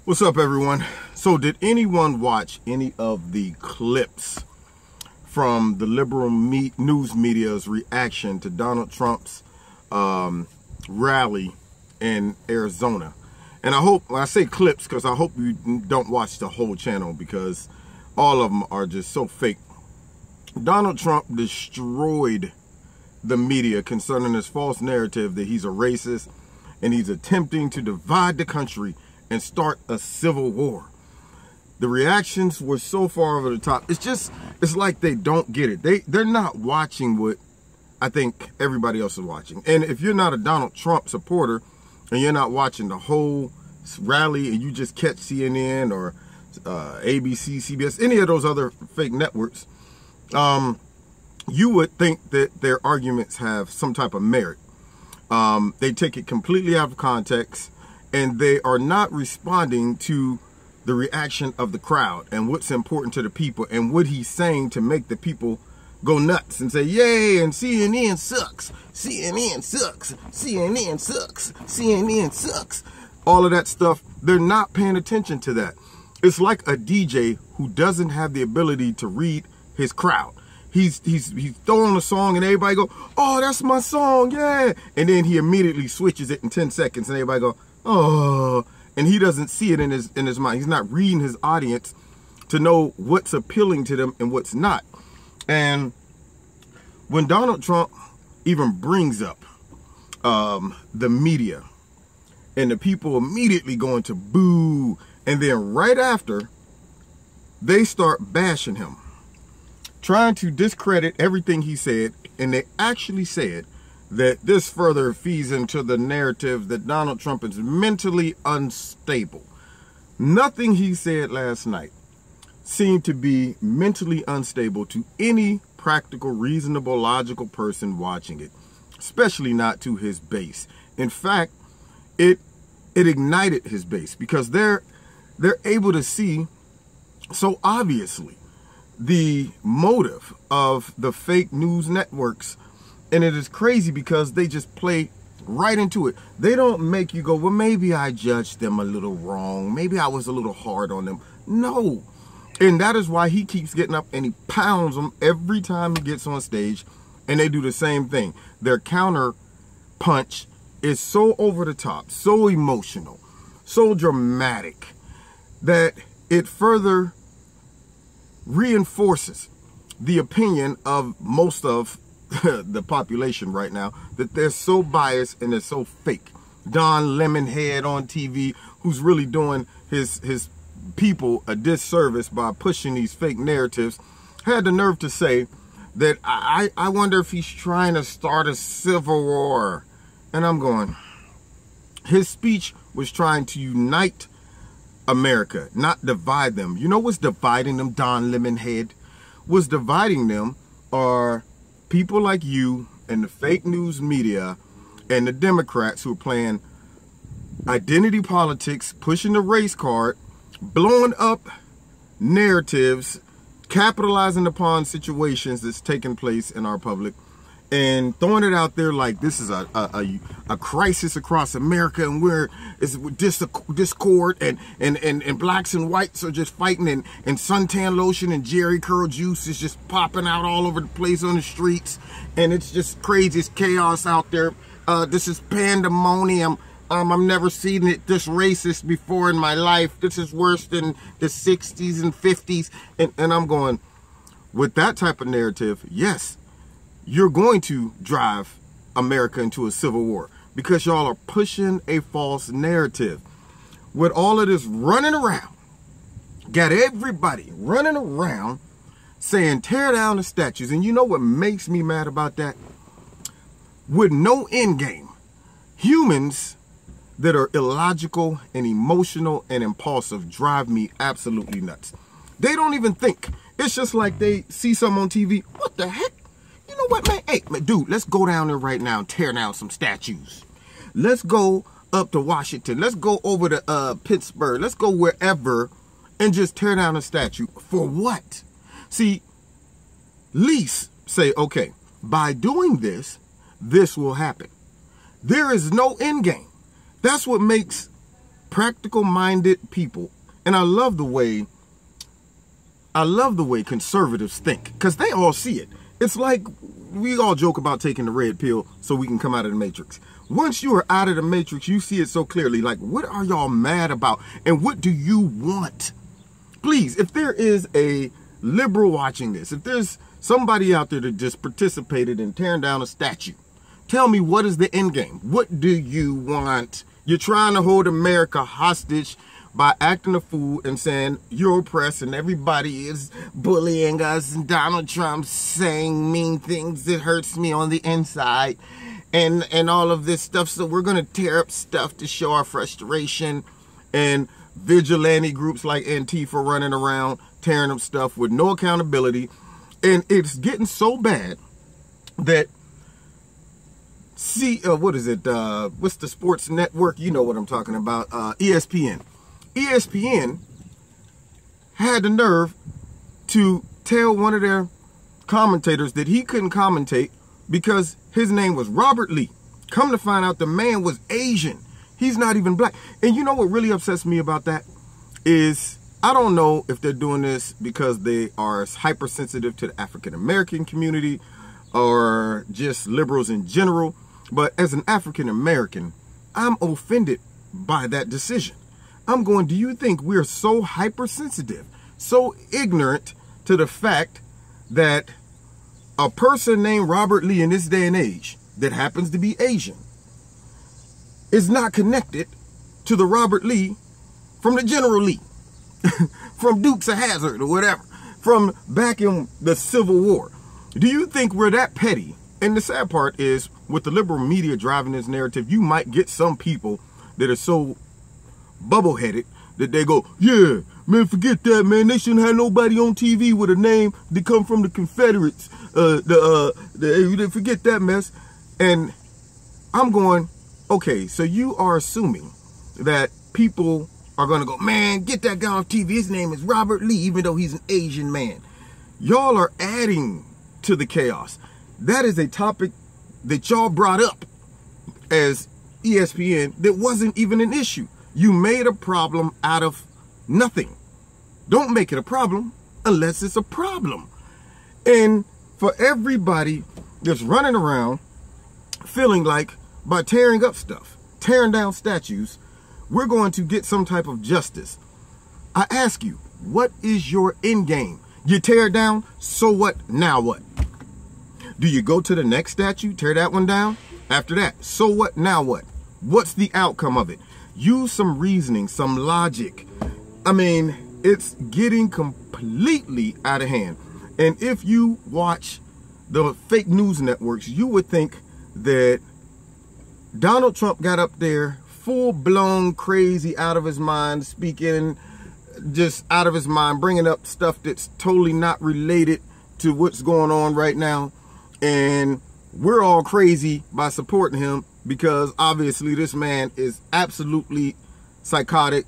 What's up, everyone? So did anyone watch any of the clips from the liberal news media's reaction to Donald Trump's rally in Arizona? And I hope, when I say clips, because I hope you don't watch the whole channel, because all of them are just so fake. Donald Trump destroyed the media concerning this false narrative that he's a racist and he's attempting to divide the country and start a civil war. The reactions were so far over the top. It's like they don't get it. They're not watching what I think everybody else is watching. And if you're not a Donald Trump supporter and you're not watching the whole rally and you just catch CNN or ABC, CBS, any of those other fake networks, you would think that their arguments have some type of merit. They take it completely out of context, and they are not responding to the reaction of the crowd and what's important to the people and what he's saying to make the people go nuts and say, yay, and CNN sucks, CNN sucks, CNN sucks, CNN sucks. All of that stuff, they're not paying attention to that. It's like a DJ who doesn't have the ability to read his crowd. He's throwing a song and everybody go, oh, that's my song, yeah. And then he immediately switches it in 10 seconds and everybody go, oh, and he doesn't see it in his mind. He's not reading his audience to know what's appealing to them and what's not. And when Donald Trump even brings up the media, and the people immediately going to boo, and then right after, they start bashing him, trying to discredit everything he said, and they actually said that this further feeds into the narrative that Donald Trump is mentally unstable. Nothing he said last night seemed to be mentally unstable to any practical, reasonable, logical person watching it, especially not to his base. In fact, it ignited his base, because they're able to see so obviously the motive of the fake news networks. And it is crazy because they just play right into it. They don't make you go, well, maybe I judged them a little wrong. Maybe I was a little hard on them. No. And that is why he keeps getting up and he pounds them every time he gets on stage. And they do the same thing. Their counter punch is so over the top, so emotional, so dramatic, that it further reinforces the opinion of most of the population right now, that they're so biased and they're so fake. Don Lemonhead on TV, who's really doing his people a disservice by pushing these fake narratives, had the nerve to say that I wonder if he's trying to start a civil war. And I'm going, his speech was trying to unite America, not divide them. You know what's dividing them, Don Lemonhead? What's dividing them are people like you and the fake news media and the Democrats who are playing identity politics, pushing the race card, blowing up narratives, capitalizing upon situations that's taking place in our public, and throwing it out there like this is a crisis across America, and it's discord, and blacks and whites are just fighting, and suntan lotion and Jerry curl juice is just popping out all over the place on the streets, and it's just crazy. It's chaos out there. This is pandemonium. I've never seen it this racist before in my life. This is worse than the 60s and 50s. And I'm going, with that type of narrative, yes, you're going to drive America into a civil war, because y'all are pushing a false narrative. With all of this running around, got everybody running around saying tear down the statues. And you know what makes me mad about that? With no end game, humans that are illogical and emotional and impulsive drive me absolutely nuts. They don't even think. It's just like they see something on TV. What the heck? You know what, man? Hey, man, dude, let's go down there right now and tear down some statues. Let's go up to Washington. Let's go over to Pittsburgh. Let's go wherever and just tear down a statue. For what? See, least say, okay, by doing this, this will happen. There is no end game. That's what makes practical-minded people. And I love the way conservatives think, because they all see it. It's like we all joke about taking the red pill so we can come out of the matrix. Once you are out of the matrix, you see it so clearly. Like, what are y'all mad about? And what do you want? Please, if there is a liberal watching this, if there's somebody out there that just participated in tearing down a statue, tell me, what is the end game? What do you want? You're trying to hold America hostage by acting a fool and saying you're oppressed and everybody is bullying us and Donald Trump's saying mean things that hurts me on the inside and all of this stuff. So we're going to tear up stuff to show our frustration, and vigilante groups like Antifa running around tearing up stuff with no accountability. And it's getting so bad that what is it? What's the sports network? You know what I'm talking about. ESPN. ESPN had the nerve to tell one of their commentators that he couldn't commentate because his name was Robert Lee. Come to find out, the man was Asian. He's not even black. And you know what really upsets me about that is, I don't know if they're doing this because they are hypersensitive to the African American community or just liberals in general. But as an African American, I'm offended by that decision. I'm going, do you think we're so hypersensitive, so ignorant to the fact that a person named Robert Lee in this day and age that happens to be Asian is not connected to the Robert Lee from the General Lee, from Dukes of Hazzard or whatever, from back in the Civil War? Do you think we're that petty? And the sad part is, with the liberal media driving this narrative, you might get some people that are so bubble-headed that they go, yeah, man, forget that, man. They shouldn't have nobody on TV with a name that come from the Confederates. Forget that mess. And I'm going, okay, so you are assuming that people are going to go, man, get that guy off TV. His name is Robert Lee, even though he's an Asian man. Y'all are adding to the chaos. That is a topic that y'all brought up as ESPN that wasn't even an issue. You made a problem out of nothing. Don't make it a problem unless it's a problem. And for everybody that's running around feeling like by tearing up stuff, tearing down statues, we're going to get some type of justice. I ask you, what is your end game? You tear it down, so what? Now what? Do you go to the next statue, tear that one down? After that, so what? Now what? What's the outcome of it? Use some reasoning, some logic. I mean, it's getting completely out of hand. And if you watch the fake news networks, you would think that Donald Trump got up there full-blown crazy, out of his mind, speaking just out of his mind, bringing up stuff that's totally not related to what's going on right now. And we're all crazy by supporting him because obviously this man is absolutely psychotic,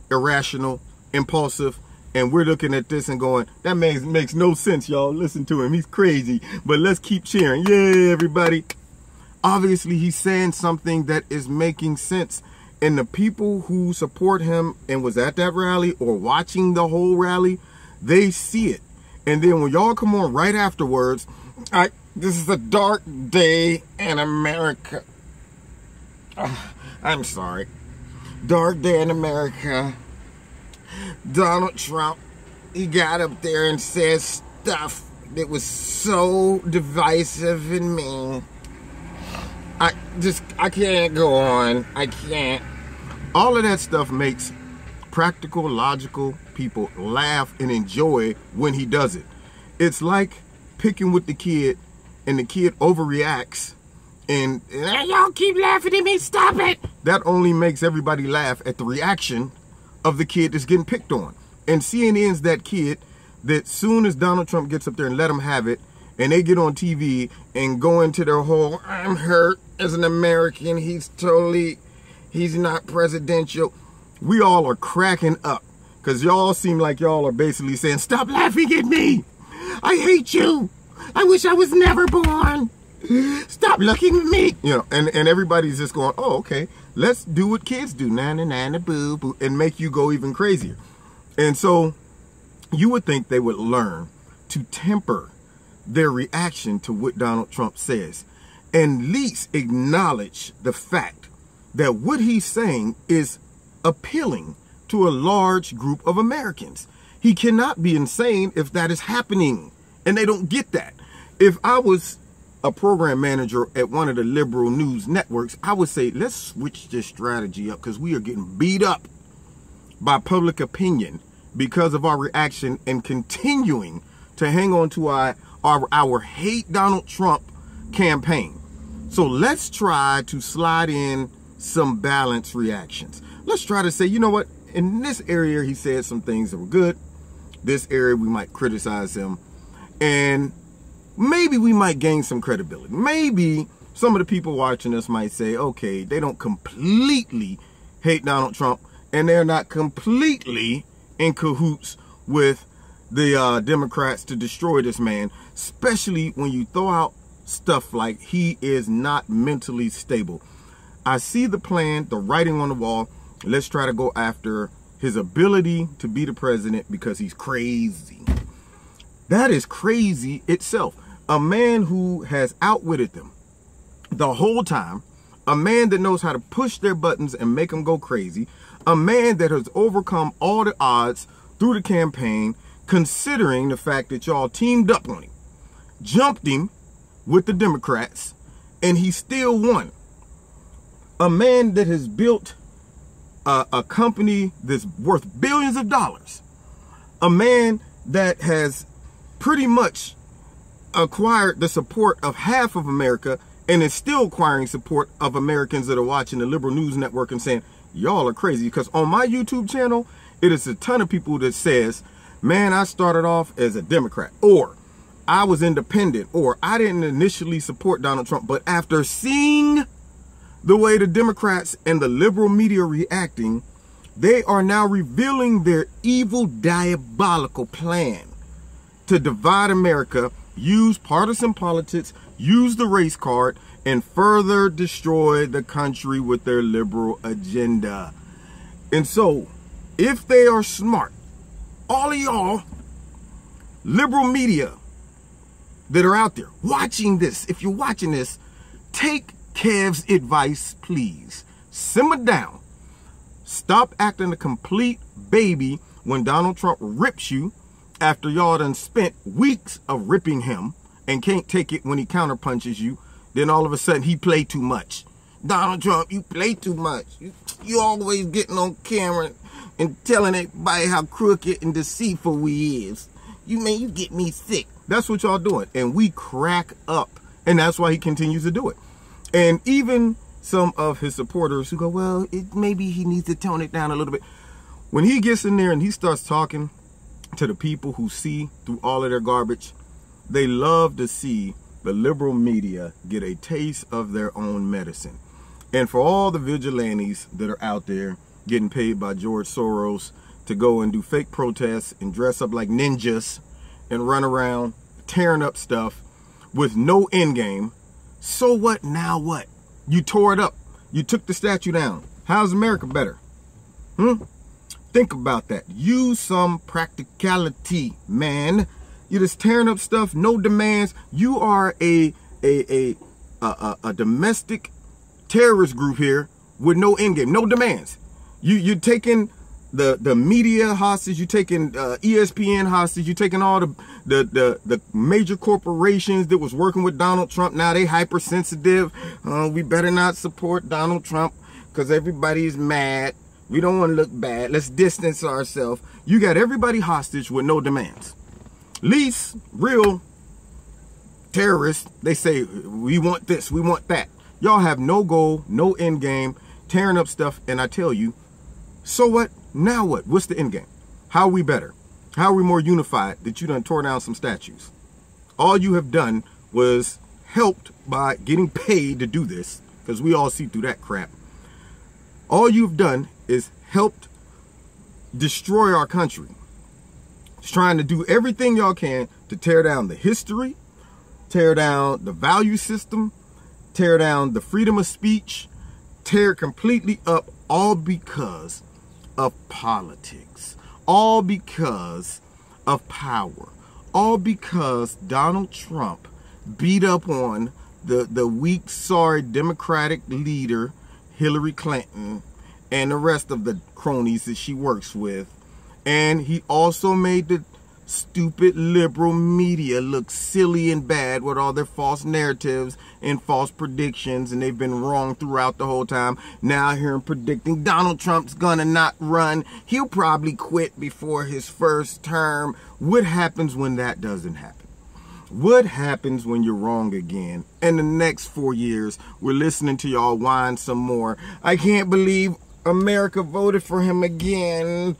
irrational, impulsive. And we're looking at this and going, that man makes no sense, y'all. Listen to him. He's crazy. But let's keep cheering. Yay, everybody. Obviously, he's saying something that is making sense. And the people who support him and was at that rally or watching the whole rally, they see it. And then when y'all come on right afterwards, this is a dark day in America. I'm sorry. Dark day in America. Donald Trump, he got up there and said stuff that was so divisive and mean. I can't go on. I can't. All of that stuff makes practical, logical people laugh and enjoy when he does it. It's like picking with the kid and the kid overreacts and y'all keep laughing at me, stop it. That only makes everybody laugh at the reaction of the kid that's getting picked on. And CNN's that kid that soon as Donald Trump gets up there and let him have it, and they get on TV and go into their whole, I'm hurt as an American, he's not presidential. We all are cracking up because y'all seem like y'all are basically saying, stop laughing at me. I hate you. I wish I was never born. Stop looking at me. You know, and everybody's just going, oh, okay, let's do what kids do. Na boo boo, and make you go even crazier. And so you would think they would learn to temper their reaction to what Donald Trump says, and at least acknowledge the fact that what he's saying is appealing to a large group of Americans. He cannot be insane if that is happening, and they don't get that. If I was a program manager at one of the liberal news networks, I would say, let's switch this strategy up, because we are getting beat up by public opinion because of our reaction and continuing to hang on to our hate Donald Trump campaign. So let's try to slide in some balanced reactions. Let's try to say, you know what, in this area he said some things that were good. This area we might criticize him, and maybe we might gain some credibility. Maybe some of the people watching us might say, okay, they don't completely hate Donald Trump, and they're not completely in cahoots with the Democrats to destroy this man, especially when you throw out stuff like he is not mentally stable. I see the plan, the writing on the wall. Let's try to go after his ability to be the president because he's crazy. That is crazy itself. A man who has outwitted them the whole time, a man that knows how to push their buttons and make them go crazy, a man that has overcome all the odds through the campaign, considering the fact that y'all teamed up on him, jumped him with the Democrats, and he still won. A man that has built a company that's worth billions of dollars. A man that has pretty much acquired the support of half of America and is still acquiring support of Americans that are watching the liberal news network and saying, y'all are crazy. Because on my YouTube channel, it is a ton of people that says, man, I started off as a Democrat, or I was independent, or I didn't initially support Donald Trump, but after seeing the way the Democrats and the liberal media are reacting, they are now revealing their evil, diabolical plan to divide America, use partisan politics, use the race card, and further destroy the country with their liberal agenda. And so, if they are smart, all of y'all liberal media that are out there watching this, if you're watching this, take Kev's advice, please. Simmer down. Stop acting a complete baby when Donald Trump rips you after y'all done spent weeks of ripping him and can't take it when he counterpunches you. Then all of a sudden he play too much. Donald Trump, you play too much. You always getting on camera and telling everybody how crooked and deceitful we is. You get me sick. That's what y'all doing. And we crack up. And that's why he continues to do it. And even some of his supporters who go, well, maybe he needs to tone it down a little bit. When he gets in there and he starts talking to the people who see through all of their garbage, they love to see the liberal media get a taste of their own medicine. And for all the vigilantes that are out there getting paid by George Soros to go and do fake protests and dress up like ninjas and run around tearing up stuff with no end game, so what? Now what? You tore it up. You took the statue down. How's America better? Think about that. Use some practicality, man. You're just tearing up stuff, no demands. You are a domestic terrorist group here with no end game, no demands. You're taking the media hostage, you're taking ESPN hostage, you're taking all the major corporations that was working with Donald Trump. Now they hypersensitive. We better not support Donald Trump because everybody's mad. We don't want to look bad. Let's distance ourselves. You got everybody hostage with no demands. Least real terrorists, they say, we want this, we want that. Y'all have no goal, no end game, tearing up stuff. And I tell you, so what? Now what? What's the end game? How are we better? How are we more unified that you done tore down some statues? All you have done was helped by getting paid to do this, because we all see through that crap. All you've done is helped destroy our country. It's trying to do everything y'all can to tear down the history, tear down the value system, tear down the freedom of speech, tear completely up, all because of politics, all because of power, all because Donald Trump beat up on the weak, sorry Democratic leader, Hillary Clinton, and the rest of the cronies that she works with. And he also made the stupid liberal media look silly and bad with all their false narratives and false predictions, and they've been wrong throughout the whole time. Now I hear him predicting Donald Trump's gonna not run. He'll probably quit before his first term. What happens when that doesn't happen? What happens when you're wrong again? In the next 4 years, we're listening to y'all whine some more. I can't believe America voted for him again.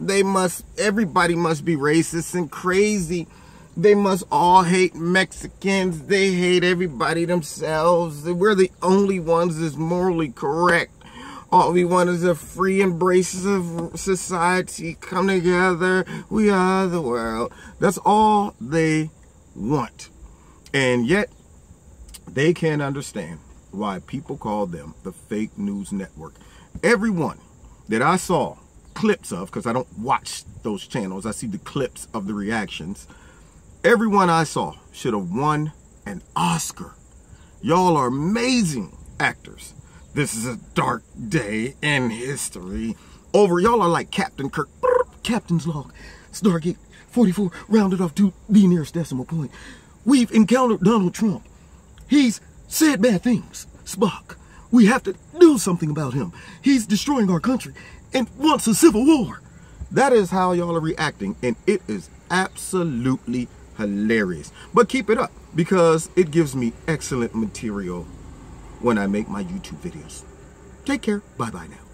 Everybody must be racist and crazy. They must all hate Mexicans. They hate everybody themselves. We're the only ones that's morally correct. All we want is a free embrace of society. Come together. We are the world. That's all they want. And yet, they can't understand why people call them the fake news network. Everyone that I saw clips of, because I don't watch those channels, I see the clips of the reactions. Everyone I saw should have won an Oscar. Y'all are amazing actors. This is a dark day in history. Y'all are like Captain Kirk. Captain's log. Stargate 44 rounded off to the nearest decimal point. We've encountered Donald Trump. He's said bad things. Spock. We have to do something about him. He's destroying our country and wants a civil war. That is how y'all are reacting, and it is absolutely hilarious. But keep it up, because it gives me excellent material when I make my YouTube videos. Take care. Bye-bye now.